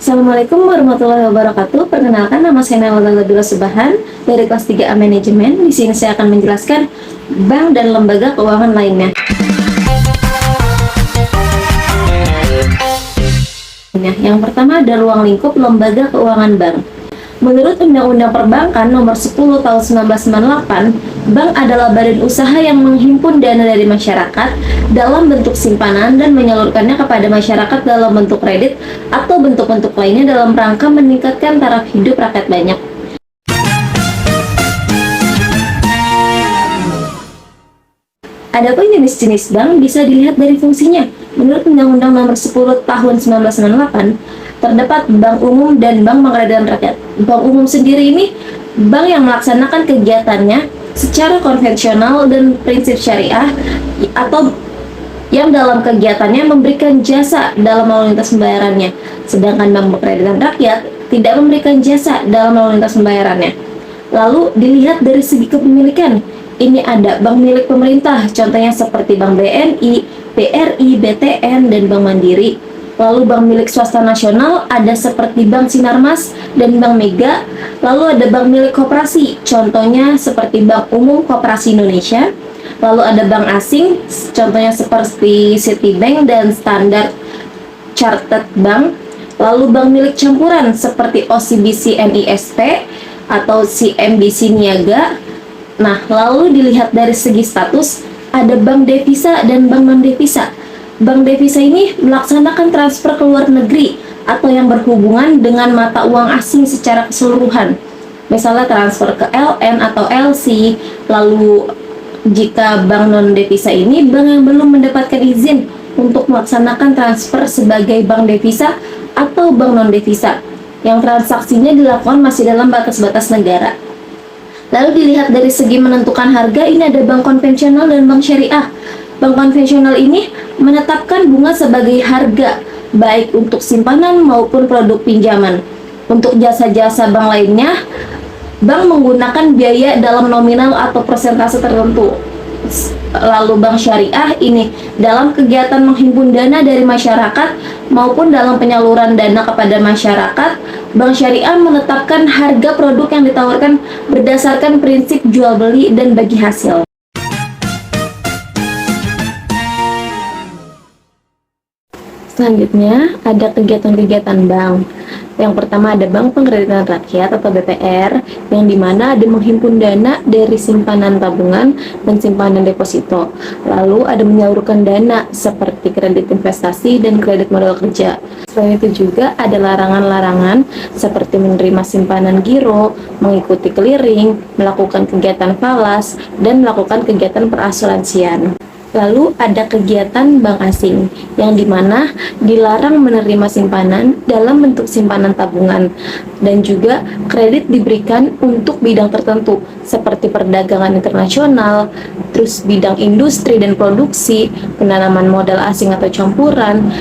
Assalamualaikum warahmatullahi wabarakatuh. Perkenalkan, nama saya Nawal Nabila Subhan dari kelas 3A Manajemen. Di sini saya akan menjelaskan bank dan lembaga keuangan lainnya. Yang pertama ada ruang lingkup lembaga keuangan bank. Menurut Undang-Undang Perbankan Nomor 10 Tahun 1998, bank adalah badan usaha yang menghimpun dana dari masyarakat dalam bentuk simpanan dan menyalurkannya kepada masyarakat dalam bentuk kredit atau bentuk-bentuk lainnya dalam rangka meningkatkan taraf hidup rakyat banyak. Adapun jenis-jenis bank bisa dilihat dari fungsinya. Menurut Undang-Undang Nomor 10 Tahun 1998, terdapat bank umum dan bank pengkreditan rakyat. Bank umum sendiri ini bank yang melaksanakan kegiatannya secara konvensional dan prinsip syariah, atau yang dalam kegiatannya memberikan jasa dalam lalu lintas pembayarannya. Sedangkan bank pengkreditan rakyat tidak memberikan jasa dalam lalu lintas pembayarannya. Lalu dilihat dari segi kepemilikan. Ini ada bank milik pemerintah, contohnya seperti Bank BNI, BRI, BTN, dan Bank Mandiri. Lalu bank milik swasta nasional ada seperti Bank Sinarmas dan Bank Mega. Lalu ada bank milik koperasi, contohnya seperti Bank Umum Koperasi Indonesia. Lalu ada bank asing, contohnya seperti Citibank dan Standard Chartered Bank. Lalu bank milik campuran seperti OCBC NISP atau CMBC Niaga. Nah, lalu dilihat dari segi status, ada bank devisa dan bank non-devisa. Bank devisa ini melaksanakan transfer ke luar negeri atau yang berhubungan dengan mata uang asing secara keseluruhan. Misalnya transfer ke LN atau LC. Lalu jika bank non-devisa ini bank yang belum mendapatkan izin untuk melaksanakan transfer sebagai bank devisa atau bank non-devisa, yang transaksinya dilakukan masih dalam batas-batas negara. Lalu dilihat dari segi menentukan harga, ini ada bank konvensional dan bank syariah. Bank konvensional ini menetapkan bunga sebagai harga, baik untuk simpanan maupun produk pinjaman. Untuk jasa-jasa bank lainnya, bank menggunakan biaya dalam nominal atau persentase tertentu. Lalu bank syariah ini dalam kegiatan menghimpun dana dari masyarakat maupun dalam penyaluran dana kepada masyarakat. Bank syariah menetapkan harga produk yang ditawarkan berdasarkan prinsip jual beli dan bagi hasil. Selanjutnya ada kegiatan-kegiatan bank. Yang pertama ada Bank Pengkreditan Rakyat atau BPR, yang dimana ada menghimpun dana dari simpanan tabungan dan simpanan deposito. Lalu ada menyalurkan dana seperti kredit investasi dan kredit modal kerja. Selain itu juga ada larangan-larangan seperti menerima simpanan giro, mengikuti clearing, melakukan kegiatan falas, dan melakukan kegiatan perasuransian. Lalu ada kegiatan bank asing, yang dimana dilarang menerima simpanan dalam bentuk simpanan tabungan, dan juga kredit diberikan untuk bidang tertentu seperti perdagangan internasional, terus bidang industri dan produksi, penanaman modal asing atau campuran,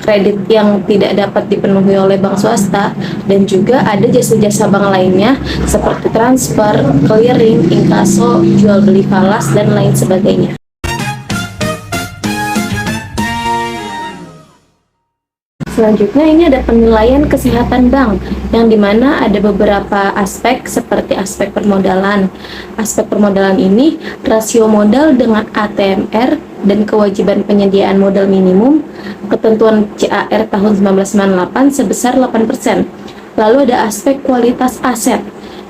kredit yang tidak dapat dipenuhi oleh bank swasta, dan juga ada jasa-jasa bank lainnya seperti transfer, clearing, inkaso, jual beli falas, dan lain sebagainya. Selanjutnya ini ada penilaian kesehatan bank, yang dimana ada beberapa aspek seperti aspek permodalan. Aspek permodalan ini rasio modal dengan ATMR dan kewajiban penyediaan modal minimum, ketentuan CAR tahun 1998 sebesar 8%. Lalu ada aspek kualitas aset,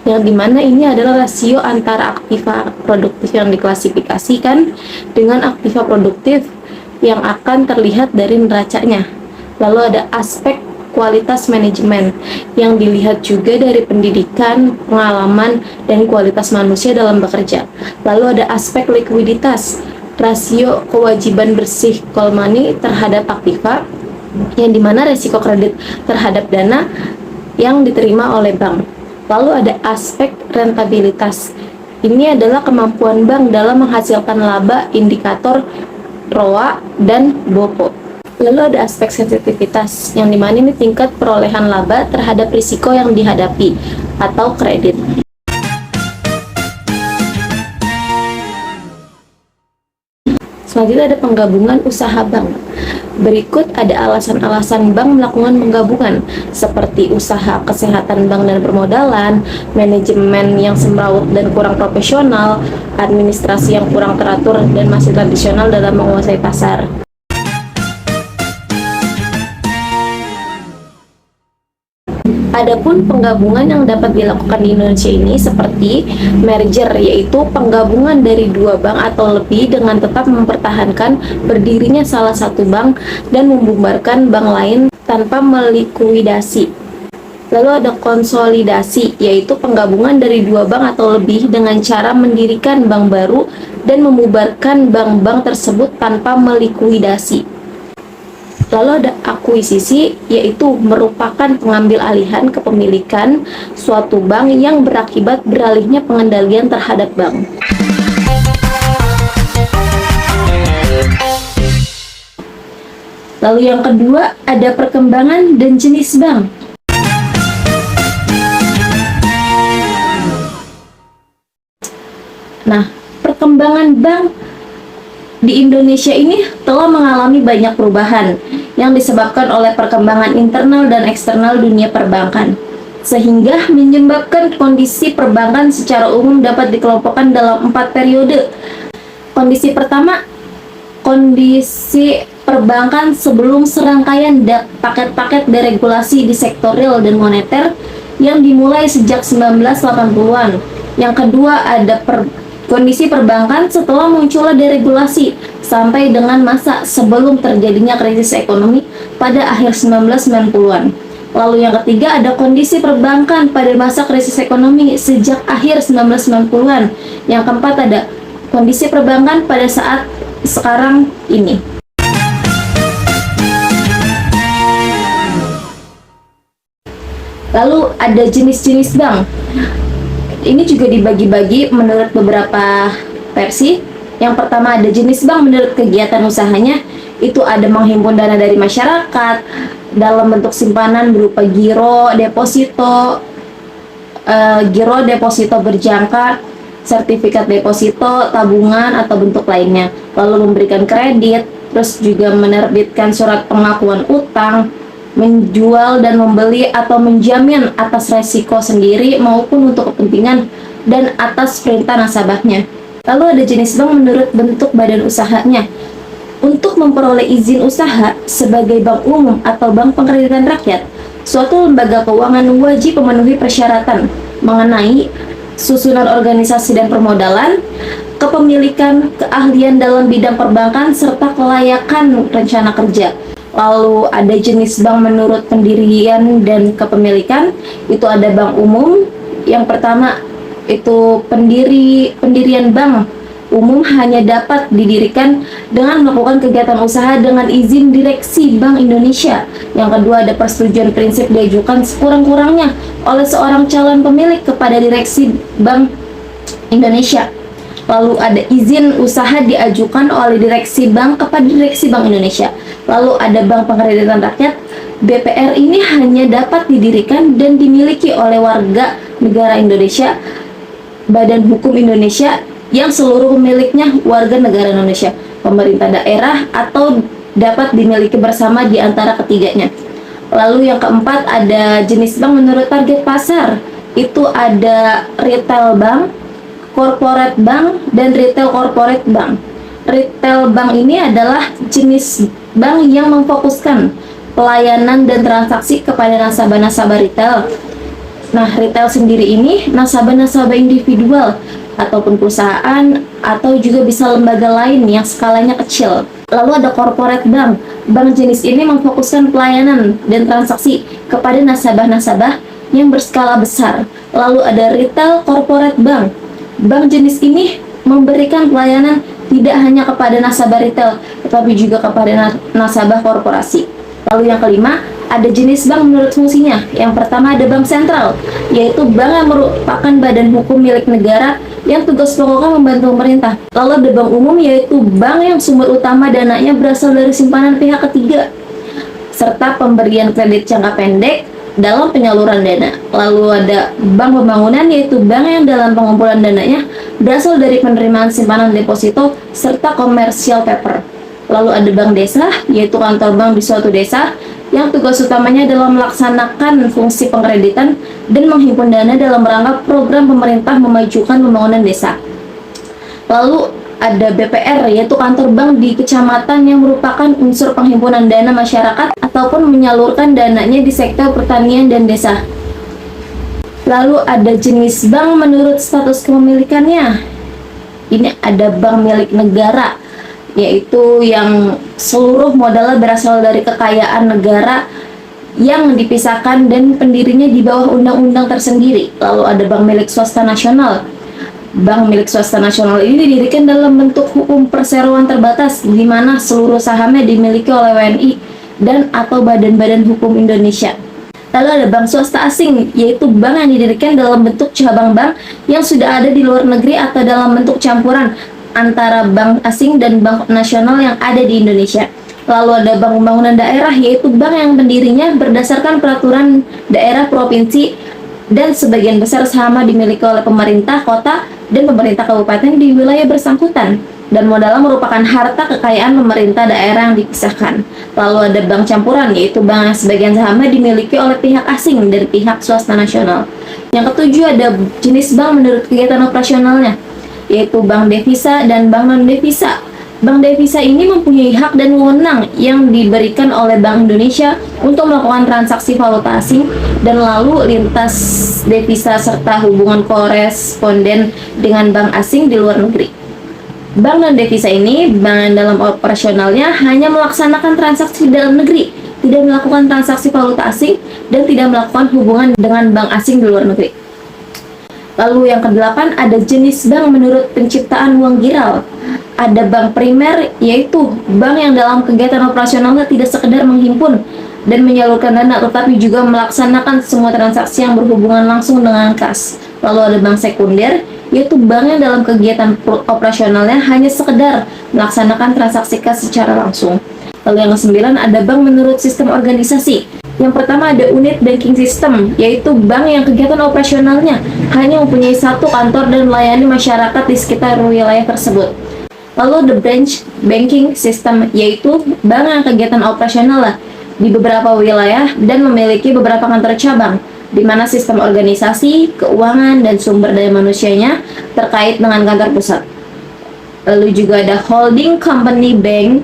yang dimana ini adalah rasio antara aktiva produktif yang diklasifikasikan dengan aktiva produktif yang akan terlihat dari neracanya. Lalu ada aspek kualitas manajemen, yang dilihat juga dari pendidikan, pengalaman, dan kualitas manusia dalam bekerja. Lalu ada aspek likuiditas, rasio kewajiban bersih call money terhadap aktiva, yang dimana resiko kredit terhadap dana yang diterima oleh bank. Lalu ada aspek rentabilitas, ini adalah kemampuan bank dalam menghasilkan laba, indikator ROA dan BOPO. Lalu ada aspek sensitivitas, yang dimana ini tingkat perolehan laba terhadap risiko yang dihadapi atau kredit. Selanjutnya ada penggabungan usaha bank. Berikut ada alasan-alasan bank melakukan penggabungan, seperti usaha kesehatan bank dan permodalan, manajemen yang semrawut dan kurang profesional, administrasi yang kurang teratur dan masih tradisional dalam menguasai pasar. Adapun penggabungan yang dapat dilakukan di Indonesia ini seperti merger, yaitu penggabungan dari dua bank atau lebih dengan tetap mempertahankan berdirinya salah satu bank dan membubarkan bank lain tanpa melikuidasi. Lalu ada konsolidasi, yaitu penggabungan dari dua bank atau lebih dengan cara mendirikan bank baru dan membubarkan bank-bank tersebut tanpa melikuidasi. Lalu ada akuisisi, yaitu merupakan pengambil alihan kepemilikan suatu bank yang berakibat beralihnya pengendalian terhadap bank. Lalu yang kedua ada perkembangan dan jenis bank. Nah, perkembangan bank di Indonesia ini telah mengalami banyak perubahan yang disebabkan oleh perkembangan internal dan eksternal dunia perbankan, sehingga menyebabkan kondisi perbankan secara umum dapat dikelompokkan dalam 4 periode. Kondisi pertama, kondisi perbankan sebelum serangkaian paket-paket deregulasi di sektor real dan moneter yang dimulai sejak 1980-an. Yang kedua ada kondisi perbankan setelah munculnya deregulasi sampai dengan masa sebelum terjadinya krisis ekonomi pada akhir 1990-an. Lalu yang ketiga ada kondisi perbankan pada masa krisis ekonomi sejak akhir 1990-an. Yang keempat ada kondisi perbankan pada saat sekarang ini. Lalu ada jenis-jenis bank. Ini juga dibagi-bagi menurut beberapa versi. Yang pertama ada jenis bank menurut kegiatan usahanya, itu ada menghimpun dana dari masyarakat dalam bentuk simpanan berupa giro deposito berjangka, sertifikat deposito, tabungan atau bentuk lainnya. Lalu memberikan kredit, terus juga menerbitkan surat pengakuan utang, menjual dan membeli atau menjamin atas resiko sendiri maupun untuk kepentingan dan atas perintah nasabahnya. Lalu ada jenis bank menurut bentuk badan usahanya. Untuk memperoleh izin usaha sebagai bank umum atau bank pengkreditan rakyat, suatu lembaga keuangan wajib memenuhi persyaratan mengenai susunan organisasi dan permodalan, kepemilikan, keahlian dalam bidang perbankan, serta kelayakan rencana kerja. Lalu ada jenis bank menurut pendirian dan kepemilikan, itu ada bank umum. Yang pertama itu pendirian bank umum hanya dapat didirikan dengan melakukan kegiatan usaha dengan izin direksi Bank Indonesia. Yang kedua ada persetujuan prinsip diajukan sekurang-kurangnya oleh seorang calon pemilik kepada direksi Bank Indonesia. Lalu ada izin usaha diajukan oleh direksi bank kepada direksi Bank Indonesia. Lalu ada Bank Pengkreditan Rakyat. BPR ini hanya dapat didirikan dan dimiliki oleh warga negara Indonesia, Badan Hukum Indonesia yang seluruh pemiliknya warga negara Indonesia, pemerintah daerah, atau dapat dimiliki bersama di antara ketiganya. Lalu yang keempat ada jenis bank menurut target pasar. Itu ada retail bank, corporate bank, dan retail corporate bank. Retail bank ini adalah jenis bank yang memfokuskan pelayanan dan transaksi kepada nasabah-nasabah retail. Nah, retail sendiri ini nasabah-nasabah individual ataupun perusahaan atau juga bisa lembaga lain yang skalanya kecil. Lalu ada corporate bank. Bank jenis ini memfokuskan pelayanan dan transaksi kepada nasabah-nasabah yang berskala besar. Lalu ada retail corporate bank. Bank jenis ini memberikan pelayanan tidak hanya kepada nasabah retail, tetapi juga kepada nasabah korporasi. Lalu yang kelima, ada jenis bank menurut fungsinya. Yang pertama ada bank sentral, yaitu bank yang merupakan badan hukum milik negara yang tugas pokoknya membantu pemerintah. Lalu ada bank umum, yaitu bank yang sumber utama dananya berasal dari simpanan pihak ketiga, serta pemberian kredit jangka pendek dalam penyaluran dana. Lalu ada bank pembangunan, yaitu bank yang dalam pengumpulan dananya berasal dari penerimaan simpanan deposito serta commercial paper. Lalu ada bank desa, yaitu kantor bank di suatu desa yang tugas utamanya adalah melaksanakan fungsi pengkreditan dan menghimpun dana dalam rangka program pemerintah memajukan pembangunan desa. Lalu ada BPR, yaitu kantor bank di kecamatan yang merupakan unsur penghimpunan dana masyarakat ataupun menyalurkan dananya di sektor pertanian dan desa. Lalu ada jenis bank menurut status kepemilikannya. Ini ada bank milik negara, yaitu yang seluruh modalnya berasal dari kekayaan negara yang dipisahkan dan pendirinya di bawah undang-undang tersendiri. Lalu ada bank milik swasta nasional. Bank milik swasta nasional ini didirikan dalam bentuk hukum perseroan terbatas, di mana seluruh sahamnya dimiliki oleh WNI dan atau badan-badan hukum Indonesia. Lalu ada bank swasta asing, yaitu bank yang didirikan dalam bentuk cabang bank yang sudah ada di luar negeri atau dalam bentuk campuran antara bank asing dan bank nasional yang ada di Indonesia. Lalu ada bank pembangunan daerah, yaitu bank yang pendirinya berdasarkan peraturan daerah provinsi dan sebagian besar sahamnya dimiliki oleh pemerintah kota dan pemerintah kabupaten di wilayah bersangkutan, dan modalnya merupakan harta kekayaan pemerintah daerah yang dipisahkan. Lalu ada bank campuran, yaitu bank yang sebagian sahamnya dimiliki oleh pihak asing dan pihak swasta nasional. Yang ketujuh ada jenis bank menurut kegiatan operasionalnya, yaitu bank devisa dan bank non-devisa. Bank devisa ini mempunyai hak dan wewenang yang diberikan oleh Bank Indonesia untuk melakukan transaksi valuta asing dan lalu lintas devisa serta hubungan koresponden dengan bank asing di luar negeri. Bank non-devisa ini, bank dalam operasionalnya hanya melaksanakan transaksi di dalam negeri, tidak melakukan transaksi valuta asing, dan tidak melakukan hubungan dengan bank asing di luar negeri. Lalu yang kedelapan ada jenis bank menurut penciptaan uang giral. Ada bank primer, yaitu bank yang dalam kegiatan operasionalnya tidak sekedar menghimpun dan menyalurkan dana, tetapi juga melaksanakan semua transaksi yang berhubungan langsung dengan kas. Lalu ada bank sekunder, yaitu bank yang dalam kegiatan operasionalnya hanya sekedar melaksanakan transaksi kas secara langsung. Lalu yang kesembilan ada bank menurut sistem organisasi. Yang pertama ada unit banking system, yaitu bank yang kegiatan operasionalnya hanya mempunyai satu kantor dan melayani masyarakat di sekitar wilayah tersebut. Lalu the branch banking system, yaitu bank yang kegiatan operasional di beberapa wilayah dan memiliki beberapa kantor cabang, di mana sistem organisasi, keuangan, dan sumber daya manusianya terkait dengan kantor pusat. Lalu juga ada holding company bank,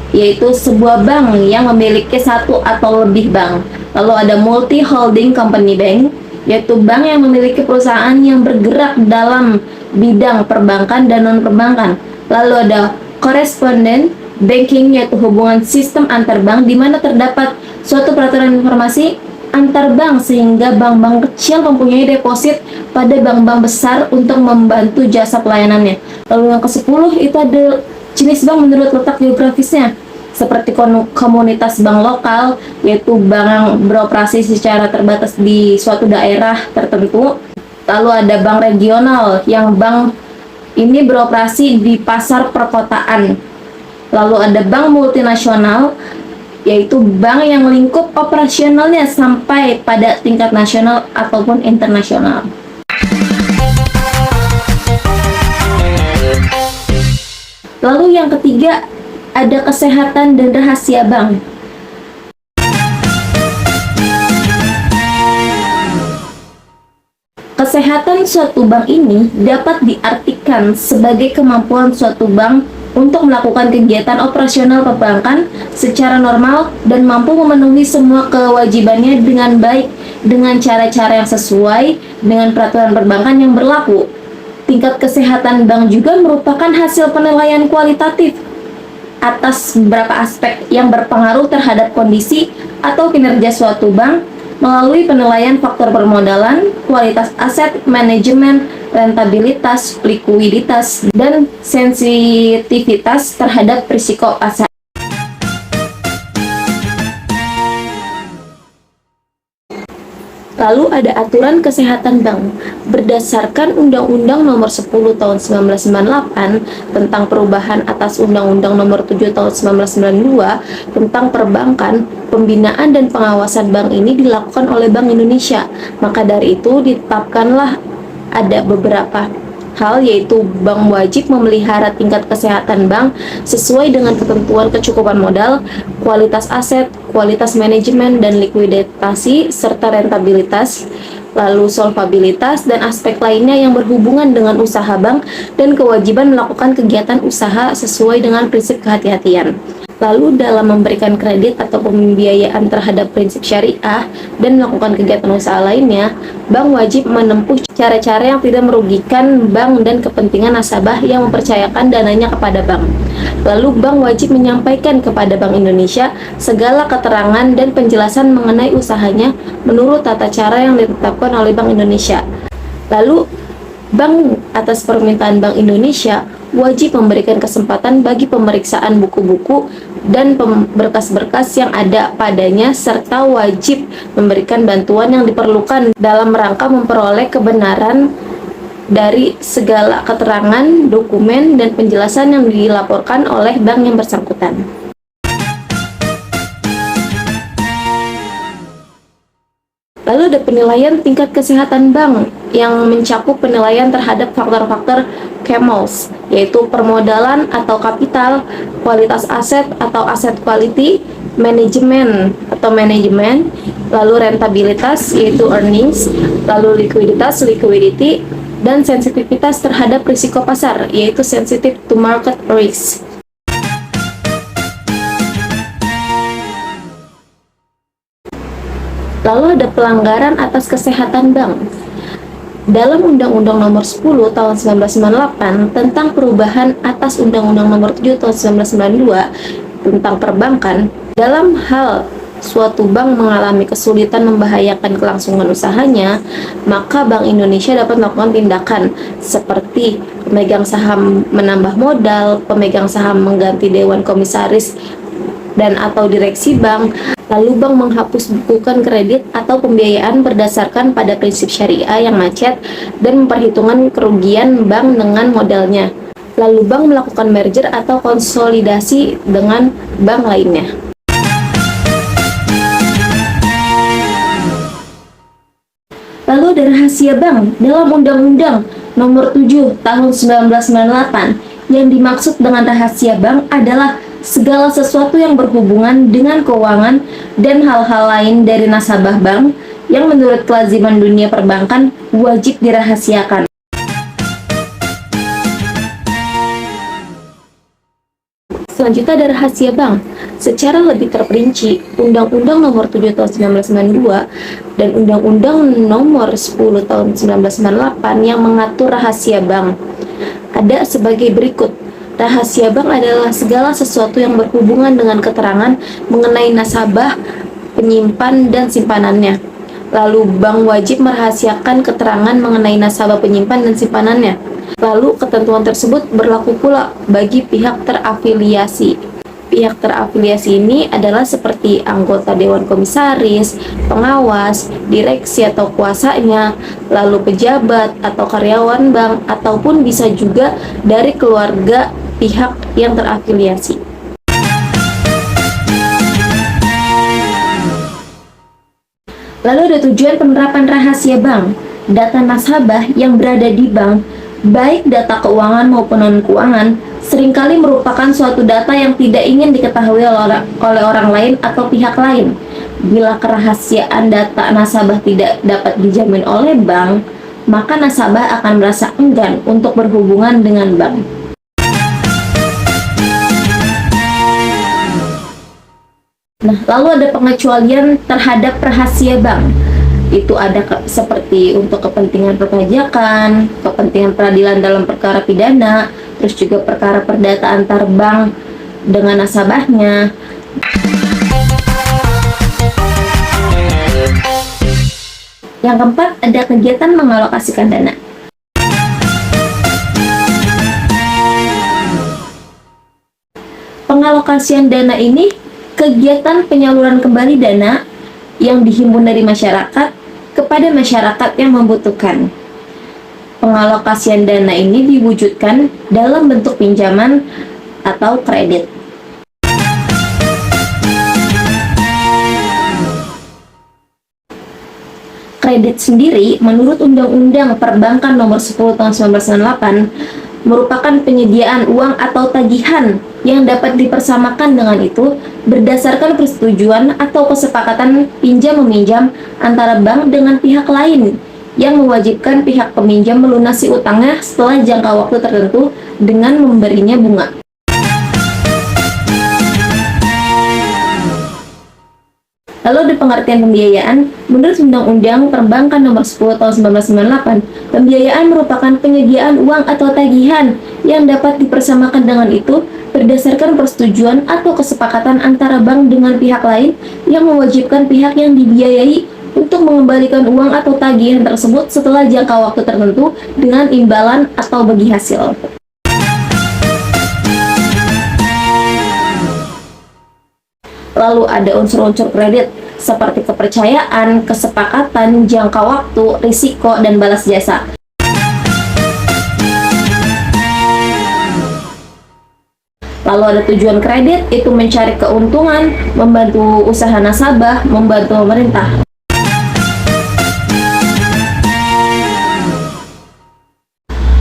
yaitu sebuah bank yang memiliki satu atau lebih bank. Lalu ada multi holding company bank, yaitu bank yang memiliki perusahaan yang bergerak dalam bidang perbankan dan non-perbankan. Lalu ada correspondent banking, yaitu hubungan sistem antar bank di mana terdapat suatu peraturan informasi antar bank sehingga bank-bank kecil mempunyai deposit pada bank-bank besar untuk membantu jasa pelayanannya. Lalu yang ke-10 itu ada jenis bank menurut letak geografisnya, seperti komunitas bank lokal, yaitu bank yang beroperasi secara terbatas di suatu daerah tertentu. Lalu ada bank regional, yang bank ini beroperasi di pasar perkotaan. Lalu ada bank multinasional, yaitu bank yang lingkup operasionalnya sampai pada tingkat nasional ataupun internasional. Lalu yang ketiga ada kesehatan dan rahasia bank. Kesehatan suatu bank ini dapat diartikan sebagai kemampuan suatu bank untuk melakukan kegiatan operasional perbankan secara normal dan mampu memenuhi semua kewajibannya dengan baik dengan cara-cara yang sesuai dengan peraturan perbankan yang berlaku. Tingkat kesehatan bank juga merupakan hasil penilaian kualitatif atas beberapa aspek yang berpengaruh terhadap kondisi atau kinerja suatu bank melalui penilaian faktor permodalan, kualitas aset, manajemen, rentabilitas, likuiditas, dan sensitivitas terhadap risiko aset. Lalu ada aturan kesehatan bank. Berdasarkan Undang-Undang Nomor 10 Tahun 1998 tentang perubahan atas Undang-Undang Nomor 7 Tahun 1992 tentang perbankan, pembinaan dan pengawasan bank ini dilakukan oleh Bank Indonesia. Maka dari itu ditetapkanlah ada beberapa hal, yaitu bank wajib memelihara tingkat kesehatan bank sesuai dengan ketentuan kecukupan modal, kualitas aset, kualitas manajemen dan likuiditasi, serta rentabilitas, lalu solvabilitas dan aspek lainnya yang berhubungan dengan usaha bank dan kewajiban melakukan kegiatan usaha sesuai dengan prinsip kehati-hatian. Lalu dalam memberikan kredit atau pembiayaan terhadap prinsip syariah dan melakukan kegiatan usaha lainnya, bank wajib menempuh cara-cara yang tidak merugikan bank dan kepentingan nasabah yang mempercayakan dananya kepada bank. Lalu bank wajib menyampaikan kepada Bank Indonesia segala keterangan dan penjelasan mengenai usahanya menurut tata cara yang ditetapkan oleh Bank Indonesia. Lalu bank atas permintaan Bank Indonesia wajib memberikan kesempatan bagi pemeriksaan buku-buku dan berkas-berkas yang ada padanya, serta wajib memberikan bantuan yang diperlukan dalam rangka memperoleh kebenaran dari segala keterangan, dokumen, dan penjelasan yang dilaporkan oleh bank yang bersangkutan. Lalu ada penilaian tingkat kesehatan bank yang mencakup penilaian terhadap faktor-faktor KEMOS, yaitu permodalan atau kapital, kualitas aset atau aset quality, manajemen atau manajemen, lalu rentabilitas yaitu earnings, lalu likuiditas liquidity, dan sensitivitas terhadap risiko pasar yaitu sensitive to market risk. Lalu ada pelanggaran atas kesehatan bank. Dalam Undang-Undang Nomor 10 Tahun 1998 tentang perubahan atas Undang-Undang Nomor 7 Tahun 1992 tentang perbankan, dalam hal suatu bank mengalami kesulitan membahayakan kelangsungan usahanya, maka Bank Indonesia dapat melakukan tindakan seperti pemegang saham menambah modal, pemegang saham mengganti dewan komisaris dan atau direksi bank, lalu bank menghapus bukukan kredit atau pembiayaan berdasarkan pada prinsip syariah yang macet dan memperhitungkan kerugian bank dengan modalnya. Lalu bank melakukan merger atau konsolidasi dengan bank lainnya. Lalu ada rahasia bank dalam Undang-Undang Nomor 7 Tahun 1998. Yang dimaksud dengan rahasia bank adalah segala sesuatu yang berhubungan dengan keuangan dan hal-hal lain dari nasabah bank yang menurut kelaziman dunia perbankan wajib dirahasiakan. Selanjutnya ada rahasia bank. Secara lebih terperinci, Undang-Undang Nomor 7 Tahun 1992 dan Undang-Undang Nomor 10 Tahun 1998 yang mengatur rahasia bank ada sebagai berikut. Rahasia bank adalah segala sesuatu yang berhubungan dengan keterangan mengenai nasabah, penyimpan, dan simpanannya. Lalu bank wajib merahasiakan keterangan mengenai nasabah, penyimpan, dan simpanannya. Lalu ketentuan tersebut berlaku pula bagi pihak terafiliasi. Pihak terafiliasi ini adalah seperti anggota dewan komisaris, pengawas, direksi atau kuasanya, lalu pejabat atau karyawan bank, ataupun bisa juga dari keluarga pihak yang terafiliasi. Lalu ada tujuan penerapan rahasia bank. Data nasabah yang berada di bank, baik data keuangan maupun non-keuangan, seringkali merupakan suatu data yang tidak ingin diketahui oleh orang lain atau pihak lain. Bila kerahasiaan data nasabah tidak dapat dijamin oleh bank, maka nasabah akan merasa enggan untuk berhubungan dengan bank. Nah, lalu ada pengecualian terhadap rahasia bank. Itu ada seperti untuk kepentingan perpajakan, kepentingan peradilan dalam perkara pidana, terus juga perkara perdata antar bank dengan nasabahnya. Yang keempat, ada kegiatan mengalokasikan dana. Pengalokasian dana ini kegiatan penyaluran kembali dana yang dihimpun dari masyarakat kepada masyarakat yang membutuhkan. Pengalokasian dana ini diwujudkan dalam bentuk pinjaman atau kredit. Kredit sendiri menurut Undang-Undang Perbankan Nomor 10 Tahun 1998 merupakan penyediaan uang atau tagihan yang dapat dipersamakan dengan itu berdasarkan persetujuan atau kesepakatan pinjam-meminjam antara bank dengan pihak lain yang mewajibkan pihak peminjam melunasi utangnya setelah jangka waktu tertentu dengan memberinya bunga. Lalu ada pengertian pembiayaan. Menurut Undang-Undang Perbankan Nomor 10 Tahun 1998, pembiayaan merupakan penyediaan uang atau tagihan yang dapat dipersamakan dengan itu berdasarkan persetujuan atau kesepakatan antara bank dengan pihak lain yang mewajibkan pihak yang dibiayai untuk mengembalikan uang atau tagihan tersebut setelah jangka waktu tertentu dengan imbalan atau bagi hasil. Lalu ada unsur-unsur kredit seperti kepercayaan, kesepakatan, jangka waktu, risiko, dan balas jasa. Lalu ada tujuan kredit, itu mencari keuntungan, membantu usaha nasabah, membantu pemerintah.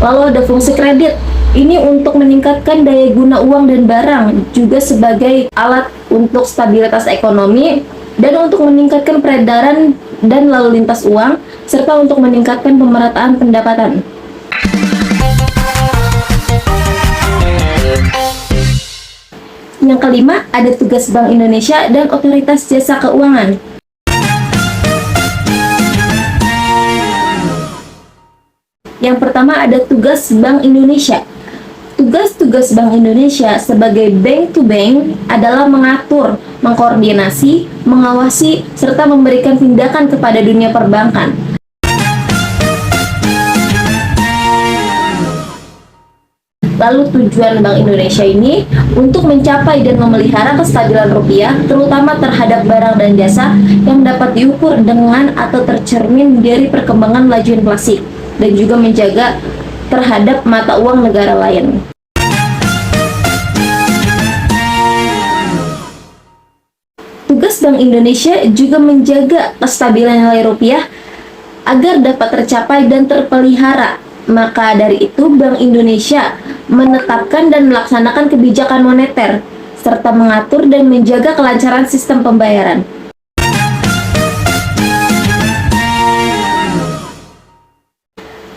Lalu ada fungsi kredit, ini untuk meningkatkan daya guna uang dan barang, juga sebagai alat untuk stabilitas ekonomi, dan untuk meningkatkan peredaran dan lalu lintas uang, serta untuk meningkatkan pemerataan pendapatan. Yang kelima, ada tugas Bank Indonesia dan Otoritas Jasa Keuangan. Yang pertama ada tugas Bank Indonesia. Tugas-tugas Bank Indonesia sebagai bank to bank adalah mengatur, mengkoordinasi, mengawasi, serta memberikan tindakan kepada dunia perbankan. Lalu tujuan Bank Indonesia ini untuk mencapai dan memelihara kestabilan rupiah, terutama terhadap barang dan jasa yang dapat diukur dengan atau tercermin dari perkembangan laju inflasi, dan juga menjaga terhadap mata uang negara lain. Tugas Bank Indonesia juga menjaga kestabilan nilai rupiah agar dapat tercapai dan terpelihara. Maka dari itu Bank Indonesia menetapkan dan melaksanakan kebijakan moneter serta mengatur dan menjaga kelancaran sistem pembayaran.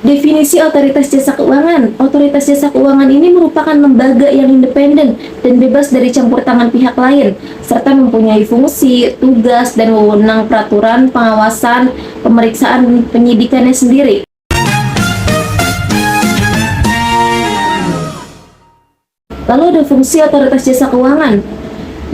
Definisi Otoritas Jasa Keuangan. Otoritas Jasa Keuangan ini merupakan lembaga yang independen dan bebas dari campur tangan pihak lain, serta mempunyai fungsi, tugas, dan wewenang peraturan, pengawasan, pemeriksaan, penyidikannya sendiri. Lalu ada fungsi Otoritas Jasa Keuangan,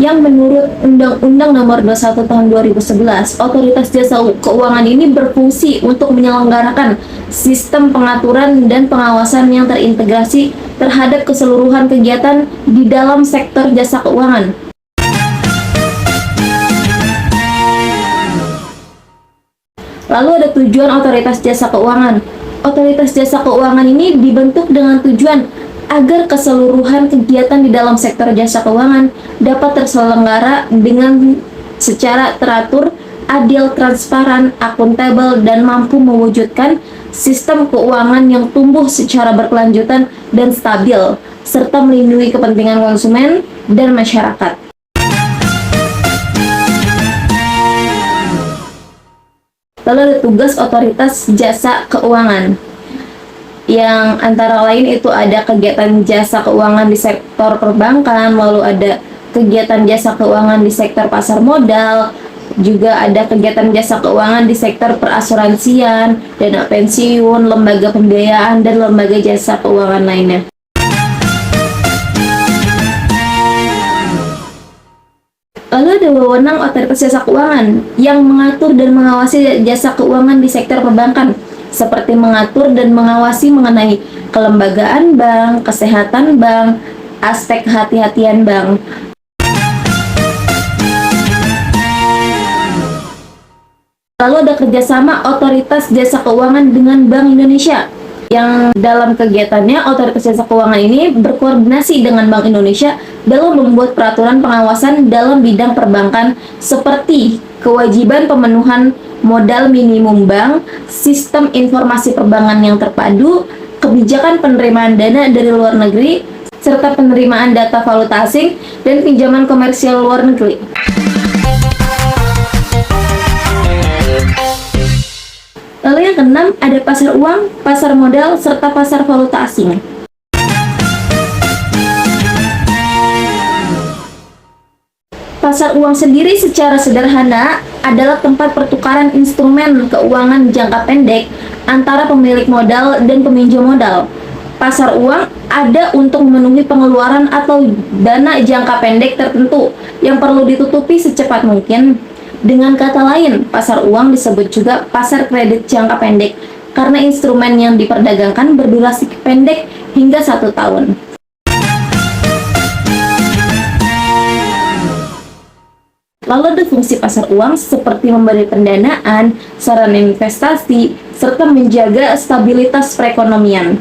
yang menurut Undang-Undang Nomor 21 Tahun 2011, Otoritas Jasa Keuangan ini berfungsi untuk menyelenggarakan sistem pengaturan dan pengawasan yang terintegrasi terhadap keseluruhan kegiatan di dalam sektor jasa keuangan. Lalu ada tujuan Otoritas Jasa Keuangan. Otoritas Jasa Keuangan ini dibentuk dengan tujuan agar keseluruhan kegiatan di dalam sektor jasa keuangan dapat terselenggara dengan secara teratur, adil, transparan, akuntabel, dan mampu mewujudkan sistem keuangan yang tumbuh secara berkelanjutan dan stabil, serta melindungi kepentingan konsumen dan masyarakat. Lalu ada tugas Otoritas Jasa Keuangan, yang antara lain itu ada kegiatan jasa keuangan di sektor perbankan, lalu ada kegiatan jasa keuangan di sektor pasar modal, juga ada kegiatan jasa keuangan di sektor perasuransian, dana pensiun, lembaga pembiayaan, dan lembaga jasa keuangan lainnya. Lalu ada wewenang Otoritas Jasa Keuangan yang mengatur dan mengawasi jasa keuangan di sektor perbankan, seperti mengatur dan mengawasi mengenai kelembagaan bank, kesehatan bank, aspek kehati-hatian bank. Lalu ada kerjasama Otoritas Jasa Keuangan dengan Bank Indonesia, yang dalam kegiatannya Otoritas Jasa Keuangan ini berkoordinasi dengan Bank Indonesia dalam membuat peraturan pengawasan dalam bidang perbankan seperti kewajiban pemenuhan modal minimum bank, sistem informasi perbankan yang terpadu, kebijakan penerimaan dana dari luar negeri, serta penerimaan data valuta asing dan pinjaman komersial luar negeri. Lalu yang keenam ada pasar uang, pasar modal, serta pasar valuta asing. Pasar uang sendiri secara sederhana adalah tempat pertukaran instrumen keuangan jangka pendek antara pemilik modal dan peminjam modal. Pasar uang ada untuk memenuhi pengeluaran atau dana jangka pendek tertentu yang perlu ditutupi secepat mungkin. Dengan kata lain, pasar uang disebut juga pasar kredit jangka pendek karena instrumen yang diperdagangkan berdurasi pendek hingga 1 tahun. Lalu ada fungsi pasar uang seperti memberi pendanaan, saran investasi, serta menjaga stabilitas perekonomian.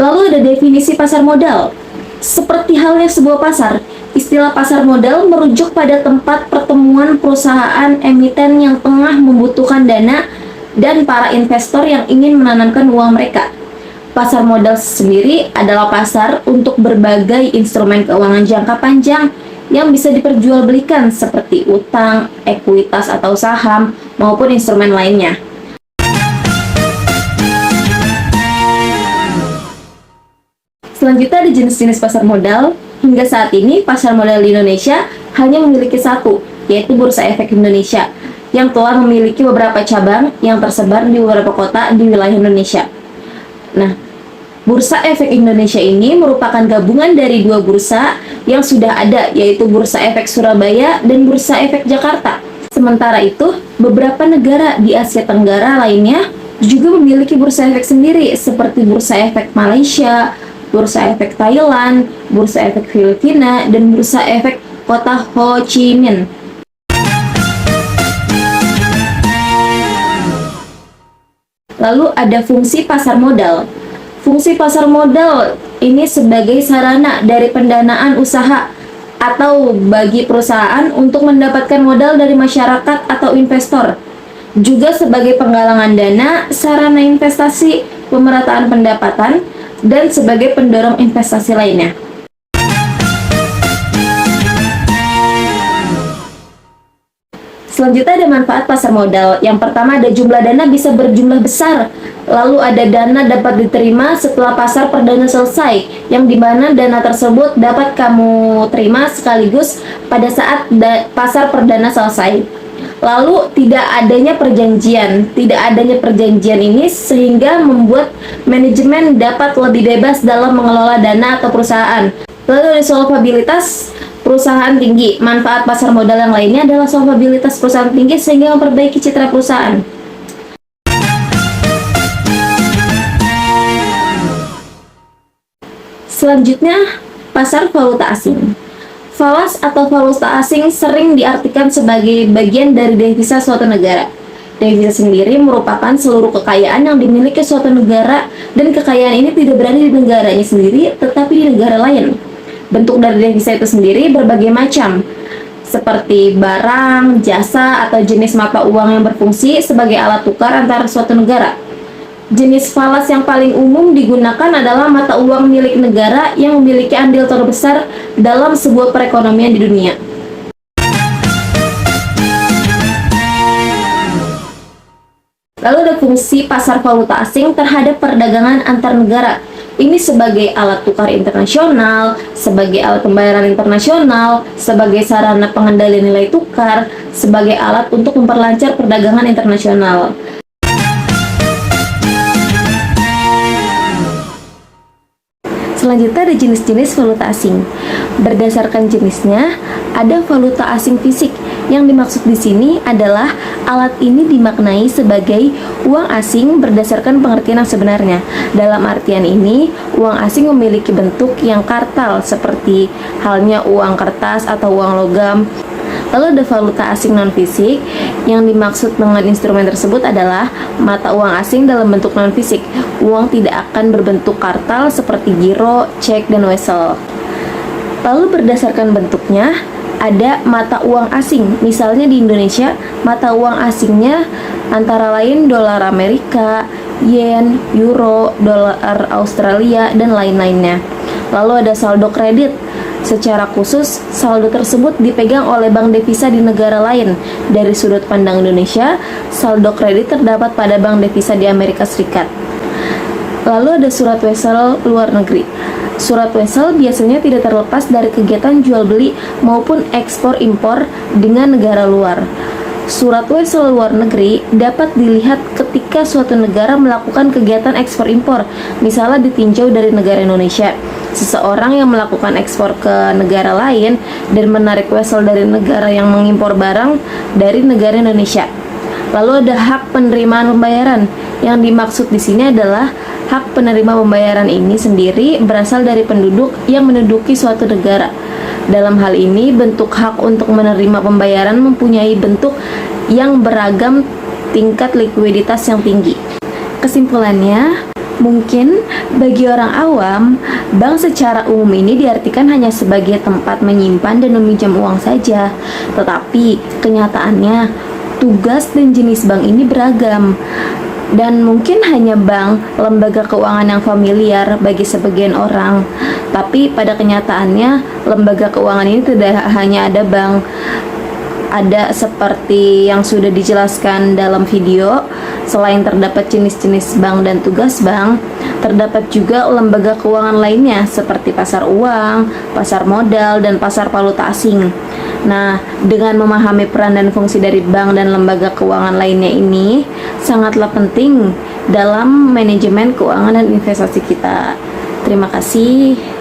Lalu ada definisi pasar modal. Seperti halnya sebuah pasar, istilah pasar modal merujuk pada tempat pertemuan perusahaan emiten yang tengah membutuhkan dana dan para investor yang ingin menanamkan uang mereka. Pasar modal sendiri adalah pasar untuk berbagai instrumen keuangan jangka panjang yang bisa diperjualbelikan seperti utang, ekuitas atau saham, maupun instrumen lainnya. Selanjutnya ada jenis-jenis pasar modal. Hingga saat ini, pasar modal di Indonesia hanya memiliki satu, yaitu Bursa Efek Indonesia, yang telah memiliki beberapa cabang yang tersebar di beberapa kota di wilayah Indonesia. Nah, Bursa Efek Indonesia ini merupakan gabungan dari 2 bursa yang sudah ada, yaitu Bursa Efek Surabaya dan Bursa Efek Jakarta. Sementara itu, beberapa negara di Asia Tenggara lainnya juga memiliki Bursa Efek sendiri, seperti Bursa Efek Malaysia, Bursa Efek Thailand, Bursa Efek Filipina, dan Bursa Efek Kota Ho Chi Minh. Lalu ada fungsi pasar modal. Fungsi pasar modal ini sebagai sarana dari pendanaan usaha atau bagi perusahaan untuk mendapatkan modal dari masyarakat atau investor. Juga sebagai penggalangan dana, sarana investasi, pemerataan pendapatan, dan sebagai pendorong investasi lainnya. Selanjutnya ada manfaat pasar modal. Yang pertama ada jumlah dana bisa berjumlah besar. Lalu ada dana dapat diterima setelah pasar perdana selesai, yang dimana dana tersebut dapat kamu terima sekaligus pada saat pasar perdana selesai. Lalu tidak adanya perjanjian ini sehingga membuat manajemen dapat lebih bebas dalam mengelola dana atau perusahaan. Lalu ada solvabilitas perusahaan tinggi. Manfaat pasar modal yang lainnya adalah solvabilitas perusahaan tinggi sehingga memperbaiki citra perusahaan. Selanjutnya, pasar valuta asing. Falas atau valuta asing sering diartikan sebagai bagian dari devisa suatu negara. Devisa sendiri merupakan seluruh kekayaan yang dimiliki suatu negara, dan kekayaan ini tidak berada di negaranya sendiri, tetapi di negara lain. Bentuk dari devisa itu sendiri berbagai macam, seperti barang, jasa, atau jenis mata uang yang berfungsi sebagai alat tukar antara suatu negara. Jenis falas yang paling umum digunakan adalah mata uang milik negara yang memiliki andil terbesar dalam sebuah perekonomian di dunia. Lalu ada fungsi pasar valuta asing terhadap perdagangan antar negara. Ini sebagai alat tukar internasional, sebagai alat pembayaran internasional, sebagai sarana pengendalian nilai tukar, sebagai alat untuk memperlancar perdagangan internasional. Selanjutnya ada jenis-jenis valuta asing. Berdasarkan jenisnya, ada valuta asing fisik, Yang dimaksud di sini adalah alat ini dimaknai sebagai uang asing berdasarkan pengertian yang sebenarnya. Dalam artian ini, uang asing memiliki bentuk yang kartal seperti halnya uang kertas atau uang logam. Lalu ada valuta asing non-fisik. Yang dimaksud dengan instrumen tersebut adalah mata uang asing dalam bentuk non-fisik. Uang tidak akan berbentuk kartal seperti giro, cek, dan wesel. Lalu berdasarkan bentuknya, ada mata uang asing. Misalnya di Indonesia, mata uang asingnya antara lain dolar Amerika, yen, euro, dolar Australia, dan lain-lainnya. Lalu ada saldo kredit. Secara khusus, saldo tersebut dipegang oleh bank devisa di negara lain. Dari sudut pandang Indonesia, saldo kredit terdapat pada bank devisa di Amerika Serikat. Lalu ada surat wesel luar negeri. Surat wesel biasanya tidak terlepas dari kegiatan jual beli maupun ekspor impor dengan negara luar. Surat wesel luar negeri dapat dilihat ketika suatu negara melakukan kegiatan ekspor impor, misalnya ditinjau dari negara Indonesia. Seseorang yang melakukan ekspor ke negara lain dan menarik wesel dari negara yang mengimpor barang dari negara Indonesia. Lalu ada hak penerimaan pembayaran. Yang dimaksud di sini adalah hak penerima pembayaran ini sendiri berasal dari penduduk yang menduduki suatu negara. Dalam hal ini, bentuk hak untuk menerima pembayaran mempunyai bentuk yang beragam tingkat likuiditas yang tinggi. Kesimpulannya, mungkin bagi orang awam, bank secara umum ini diartikan hanya sebagai tempat menyimpan dan meminjam uang saja. Tetapi kenyataannya, tugas dan jenis bank ini beragam. Dan mungkin hanya bank, lembaga keuangan yang familiar bagi sebagian orang. Tapi pada kenyataannya, lembaga keuangan ini tidak hanya ada bank. Ada seperti yang sudah dijelaskan dalam video, selain terdapat jenis-jenis bank dan tugas bank, terdapat juga lembaga keuangan lainnya seperti pasar uang, pasar modal, dan pasar valuta asing. Nah, dengan memahami peran dan fungsi dari bank dan lembaga keuangan lainnya ini sangatlah penting dalam manajemen keuangan dan investasi kita. Terima kasih.